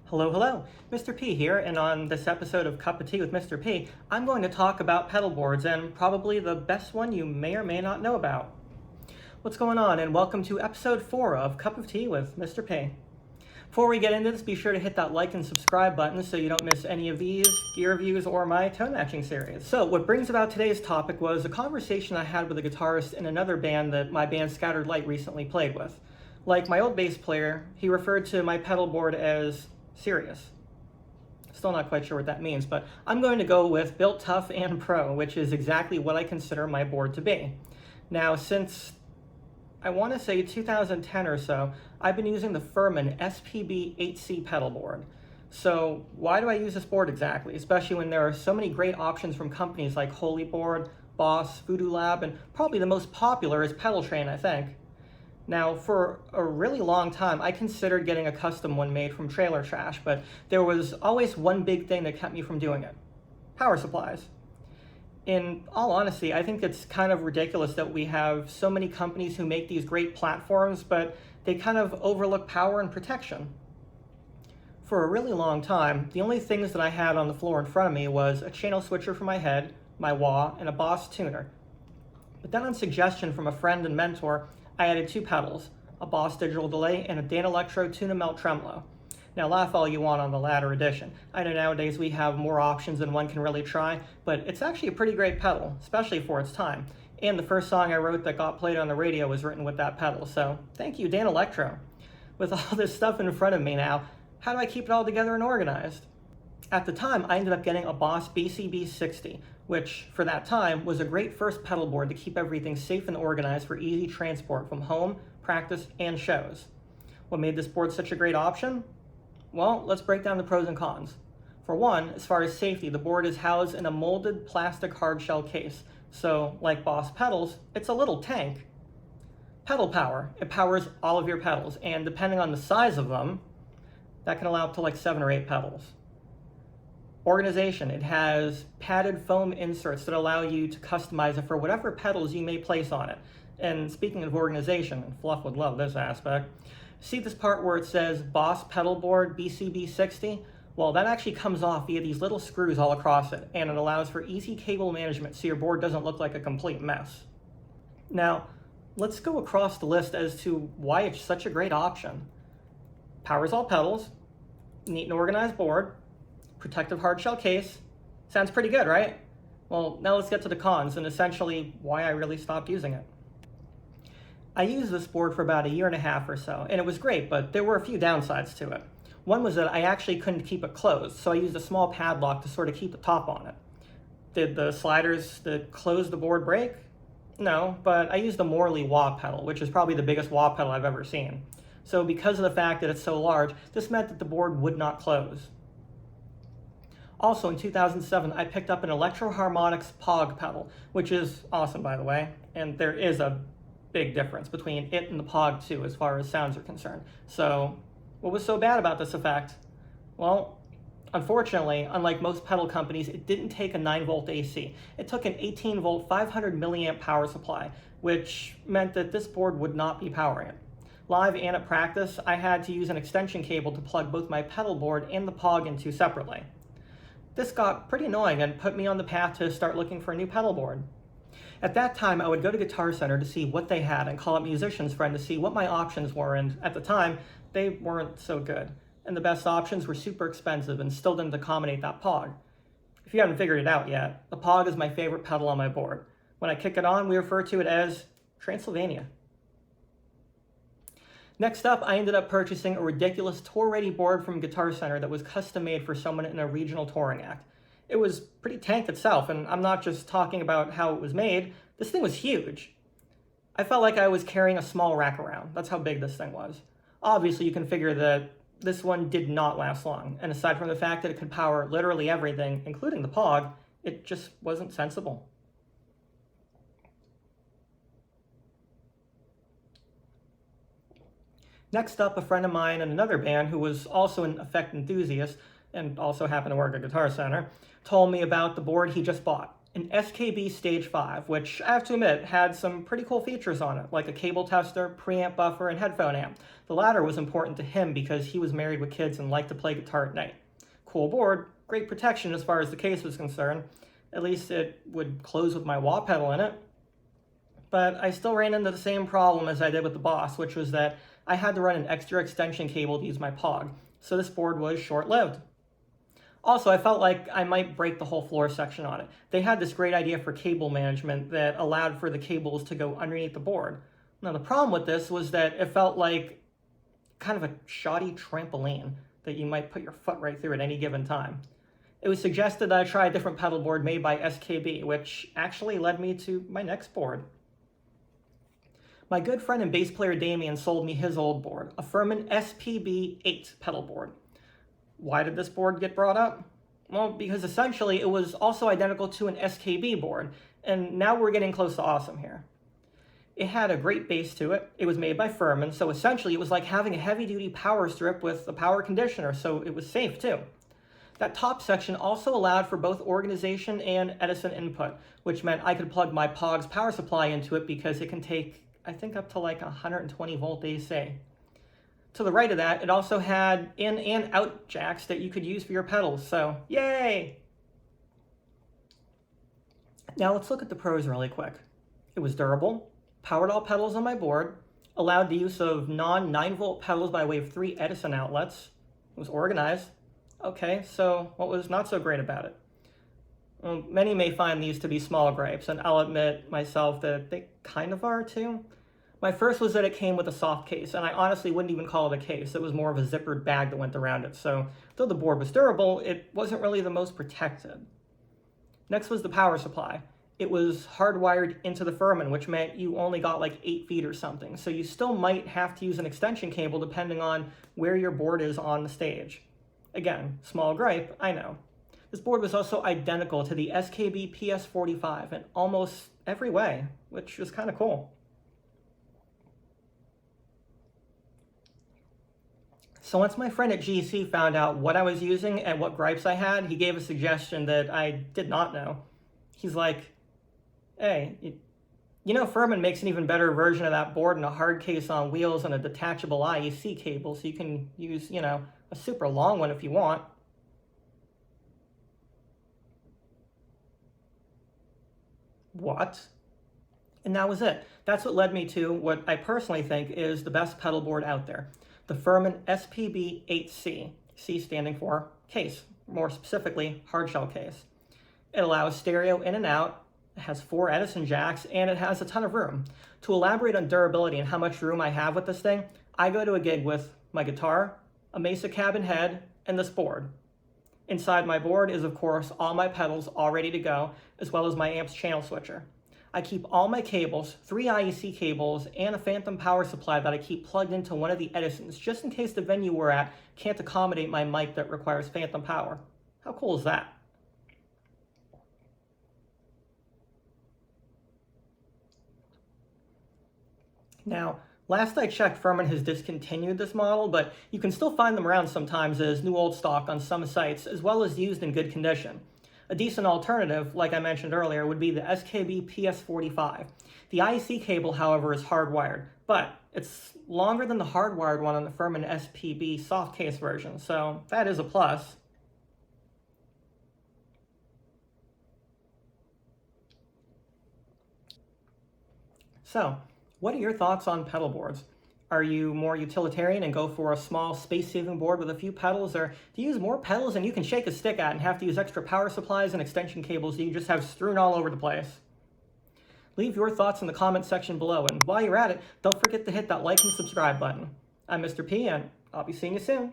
Hello, hello. Mr. P here, and on this episode of Cup of Tea with Mr. P, I'm going to talk about pedal boards and probably the best one you may or may not know about. What's going on, and welcome to episode 4 of Cup of Tea with Mr. P. Before we get into this, be sure to hit that like and subscribe button so you don't miss any of these gear reviews or my tone matching series. So what brings about today's topic was a conversation I had with a guitarist in another band that my band Scattered Light recently played with. Like my old bass player, he referred to my pedal board as Serious. Still not quite sure what that means, but I'm going to go with Built Tough and Pro, which is exactly what I consider my board to be. Now, since I want to say 2010 or so, I've been using the Furman SPB 8C pedal board. So why do I use this board exactly? Especially when there are so many great options from companies like Holy Board, Boss, Voodoo Lab, and probably the most popular is Pedal Train, I think. Now, for a really long time, I considered getting a custom one made from Trailer Trash, but there was always one big thing that kept me from doing it: power supplies. In all honesty, I think it's kind of ridiculous that we have so many companies who make these great platforms, but they kind of overlook power and protection. For a really long time, the only things that I had on the floor in front of me was a channel switcher for my head, my wah, and a Boss tuner. But then on suggestion from a friend and mentor, I added 2 pedals, a Boss digital delay and a Danelectro Tune-a-Melt tremolo. Now laugh all you want on the latter edition. I know nowadays we have more options than one can really try, but it's actually a pretty great pedal, especially for its time. And the first song I wrote that got played on the radio was written with that pedal, so thank you, Danelectro. With all this stuff in front of me now, how do I keep it all together and organized? At the time, I ended up getting a Boss BCB 60, which for that time was a great first pedal board to keep everything safe and organized for easy transport from home, practice, and shows. What made this board such a great option? Well, let's break down the pros and cons. For one, as far as safety, the board is housed in a molded plastic hardshell case, so like Boss pedals, it's a little tank. Pedal power, it powers all of your pedals, and depending on the size of them, that can allow up to like 7 or 8 pedals. Organization, it has padded foam inserts that allow you to customize it for whatever pedals you may place on it. And speaking of organization, and Fluff would love this aspect, see this part where it says Boss Pedal Board BCB 60? Well, that actually comes off via these little screws all across it, and it allows for easy cable management so your board doesn't look like a complete mess. Now, let's go across the list as to why it's such a great option. Powers all pedals, neat and organized board, protective hardshell case. Sounds pretty good, right? Well, now let's get to the cons and essentially why I really stopped using it. I used this board for about 1.5 years or so, and it was great, but there were a few downsides to it. One was that I actually couldn't keep it closed, so I used a small padlock to sort of keep the top on it. Did the sliders that close the board break? No, but I used the Morley wah pedal, which is probably the biggest wah pedal I've ever seen. So because of the fact that it's so large, this meant that the board would not close. Also, in 2007, I picked up an Electro Harmonix POG pedal, which is awesome, by the way, and there is a big difference between it and the POG 2 as far as sounds are concerned. So, what was so bad about this effect? Well, unfortunately, unlike most pedal companies, it didn't take a 9-volt AC. It took an 18-volt, 500 milliamp power supply, which meant that this board would not be powering it. Live and at practice, I had to use an extension cable to plug both my pedal board and the POG into separately. This got pretty annoying and put me on the path to start looking for a new pedal board. At that time, I would go to Guitar Center to see what they had and call up Musician's Friend to see what my options were, and at the time, they weren't so good. And the best options were super expensive and still didn't accommodate that POG. If you haven't figured it out yet, the POG is my favorite pedal on my board. When I kick it on, we refer to it as Transylvania. Next up, I ended up purchasing a ridiculous tour-ready board from Guitar Center that was custom-made for someone in a regional touring act. It was pretty tank itself, and I'm not just talking about how it was made. This thing was huge. I felt like I was carrying a small rack around. That's how big this thing was. Obviously, you can figure that this one did not last long, and aside from the fact that it could power literally everything, including the POG, it just wasn't sensible. Next up, a friend of mine in another band who was also an effect enthusiast and also happened to work at Guitar Center told me about the board he just bought. an SKB Stage 5, which I have to admit had some pretty cool features on it, like a cable tester, preamp buffer, and headphone amp. The latter was important to him because he was married with kids and liked to play guitar at night. Cool board, great protection as far as the case was concerned. At least it would close with my wah pedal in it. But I still ran into the same problem as I did with the Boss, which was that I had to run an extra extension cable to use my Pog, so this board was short-lived. Also, I felt like I might break the whole floor section on it. They had this great idea for cable management that allowed for the cables to go underneath the board. Now, the problem with this was that it felt like kind of a shoddy trampoline that you might put your foot right through at any given time. It was suggested that I try a different pedal board made by SKB, which actually led me to my next board. My good friend and bass player Damien sold me his old board, a Furman SPB8 pedal board. Why did this board get brought up? Well, because essentially it was also identical to an SKB board, and now we're getting close to awesome here. It had a great bass to it. It was made by Furman, so essentially it was like having a heavy-duty power strip with a power conditioner, so it was safe too. That top section also allowed for both organization and Edison input, which meant I could plug my Pog's power supply into it because it can take, I think, up to like 120 volt AC. To the right of that, it also had in and out jacks that you could use for your pedals, so yay! Now let's look at the pros really quick. It was durable, powered all pedals on my board, allowed the use of non-9 volt pedals by way of 3 Edison outlets, it was organized. Okay, so what was not so great about it? Well, many may find these to be small gripes, and I'll admit myself that they kind of are too. My first was that it came with a soft case, and I honestly wouldn't even call it a case. It was more of a zippered bag that went around it, so though the board was durable, it wasn't really the most protected. Next was the power supply. It was hardwired into the Furman, which meant you only got like 8 feet or something, so you still might have to use an extension cable depending on where your board is on the stage. Again, small gripe, I know. This board was also identical to the SKB PS45 in almost every way, which was kind of cool. So once my friend at GC found out what I was using and what gripes I had, he gave a suggestion that I did not know. He's like, hey, you know Furman makes an even better version of that board in a hard case on wheels and a detachable IEC cable, so you can use, a super long one if you want. What? And that was it. That's what led me to what I personally think is the best pedal board out there. The Furman SPB8C, C standing for case, more specifically hardshell case. It allows stereo in and out, it has 4 Edison jacks, and it has a ton of room. To elaborate on durability and how much room I have with this thing, I go to a gig with my guitar, a Mesa cabin head, and this board. Inside my board is, of course, all my pedals all ready to go, as well as my amp's channel switcher. I keep all my cables, 3 IEC cables, and a phantom power supply that I keep plugged into one of the Edisons, just in case the venue we're at can't accommodate my mic that requires phantom power. How cool is that? Now, last I checked, Furman has discontinued this model, but you can still find them around sometimes as new old stock on some sites, as well as used in good condition. A decent alternative, like I mentioned earlier, would be the SKB PS45. The IEC cable, however, is hardwired, but it's longer than the hardwired one on the Furman SPB soft case version, so that is a plus. So, what are your thoughts on pedal boards? Are you more utilitarian and go for a small space-saving board with a few pedals, or do you use more pedals than you can shake a stick at and have to use extra power supplies and extension cables that you just have strewn all over the place? Leave your thoughts in the comment section below, and while you're at it, don't forget to hit that like and subscribe button. I'm Mr. P, and I'll be seeing you soon.